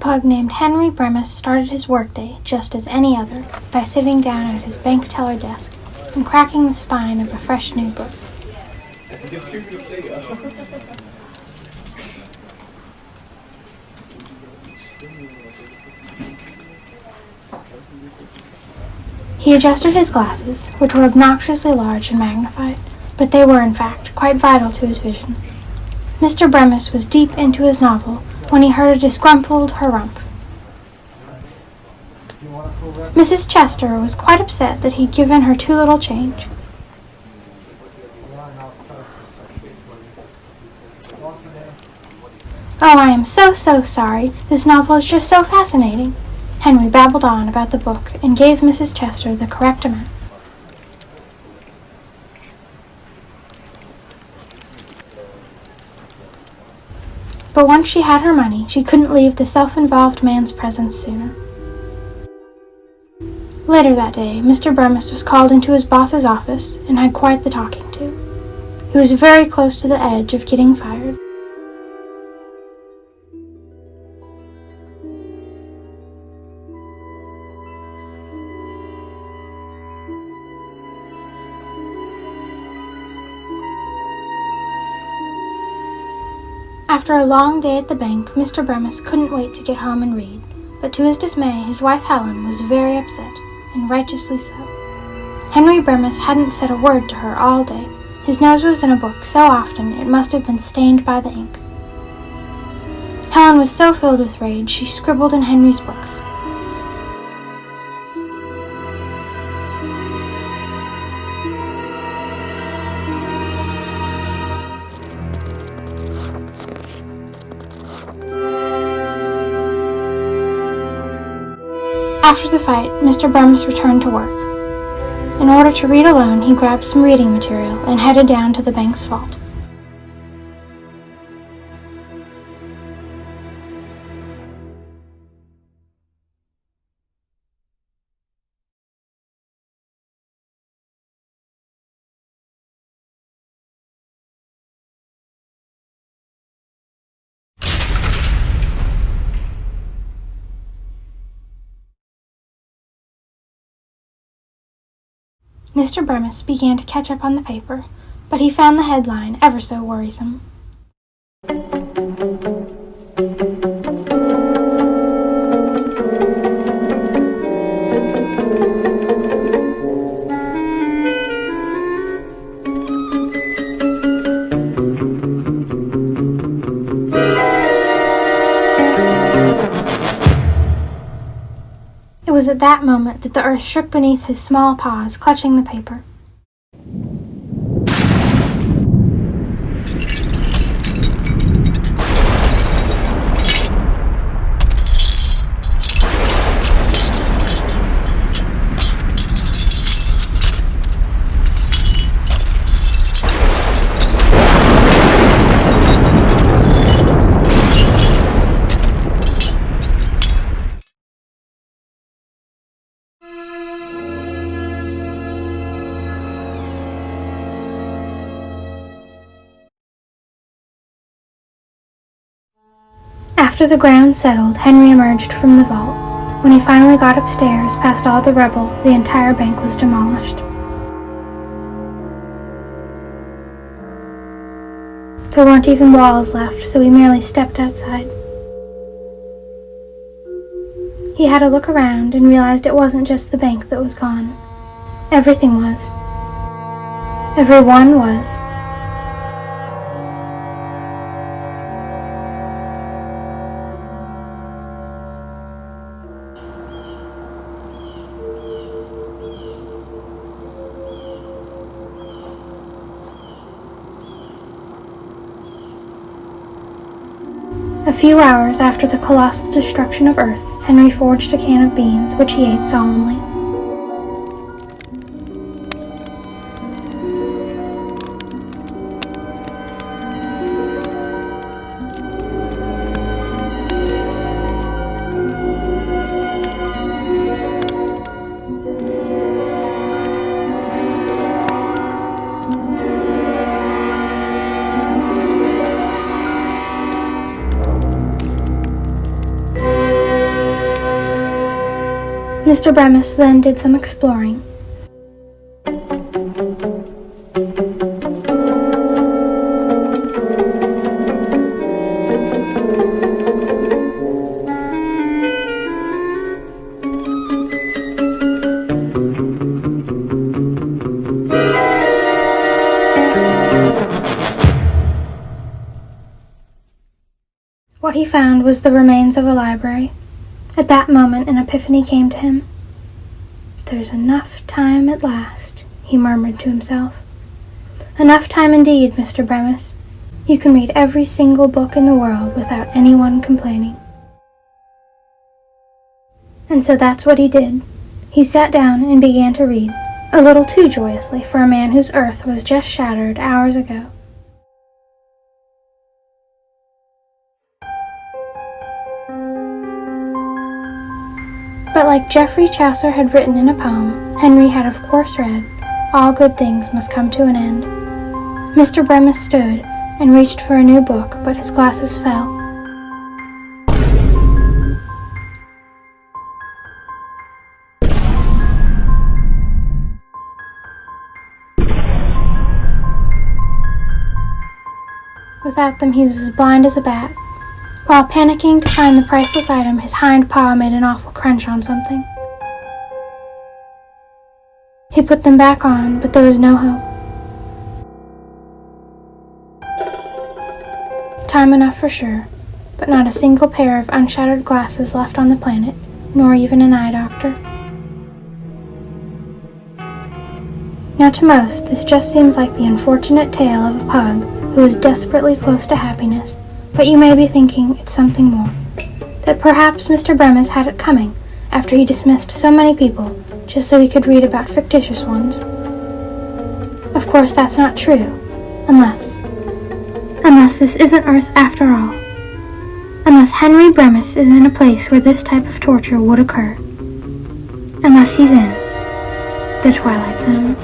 pug named Henry Bremis started his workday just as any other, by sitting down at his bank teller desk and cracking the spine of a fresh new book. He adjusted his glasses, which were obnoxiously large and magnified, but they were, in fact, quite vital to his vision. Mr. Bremis was deep into his novel when he heard a disgruntled harumph. Mrs. Chester was quite upset that he'd given her too little change. "Oh, I am so sorry. This novel is just so fascinating." Henry babbled on about the book and gave Mrs. Chester the correct amount. But once she had her money, she couldn't leave the self-involved man's presence sooner. Later that day, Mr. Bremis was called into his boss's office and had quite the talking to. He was very close to the edge of getting fired. After a long day at the bank, Mr. Bremis couldn't wait to get home and read, but to his dismay, his wife Helen was very upset, and righteously so. Henry Bremis hadn't said a word to her all day. His nose was in a book so often it must have been stained by the ink. Helen was so filled with rage she scribbled in Henry's books. After the fight, Mr. Bremis returned to work. In order to read alone, he grabbed some reading material and headed down to the bank's vault. Mr. Bremis began to catch up on the paper, but he found the headline ever so worrisome. It was at that moment that the earth shook beneath his small paws, clutching the paper. After the ground settled, Henry emerged from the vault. When he finally got upstairs, past all the rubble, the entire bank was demolished. There weren't even walls left, so he merely stepped outside. He had a look around and realized it wasn't just the bank that was gone. Everything was. Everyone was. A few hours after the colossal destruction of Earth, Henry forged a can of beans, which he ate solemnly. Mr. Bemis then did some exploring. What he found was the remains of a library. At that moment an epiphany came to him. "There's enough time at last," he murmured to himself. "Enough time indeed, Mr. Bemis. You can read every single book in the world without anyone complaining." And so that's what he did. He sat down and began to read, a little too joyously for a man whose earth was just shattered hours ago. But like Geoffrey Chaucer had written in a poem, Henry had of course read, "All good things must come to an end." Mr. Bemis stood and reached for a new book, but his glasses fell. Without them he was as blind as a bat. While panicking to find the priceless item, his hind paw made an awful crunch on something. He put them back on, but there was no hope. Time enough for sure, but not a single pair of unshattered glasses left on the planet, nor even an eye doctor. Now to most, this just seems like the unfortunate tale of a pug who is desperately close to happiness, but you may be thinking it's something more. That perhaps Mr. Bemis had it coming after he dismissed so many people just so he could read about fictitious ones. Of course that's not true, unless this isn't Earth after all. Unless Henry Bemis is in a place where this type of torture would occur. Unless he's in the Twilight Zone.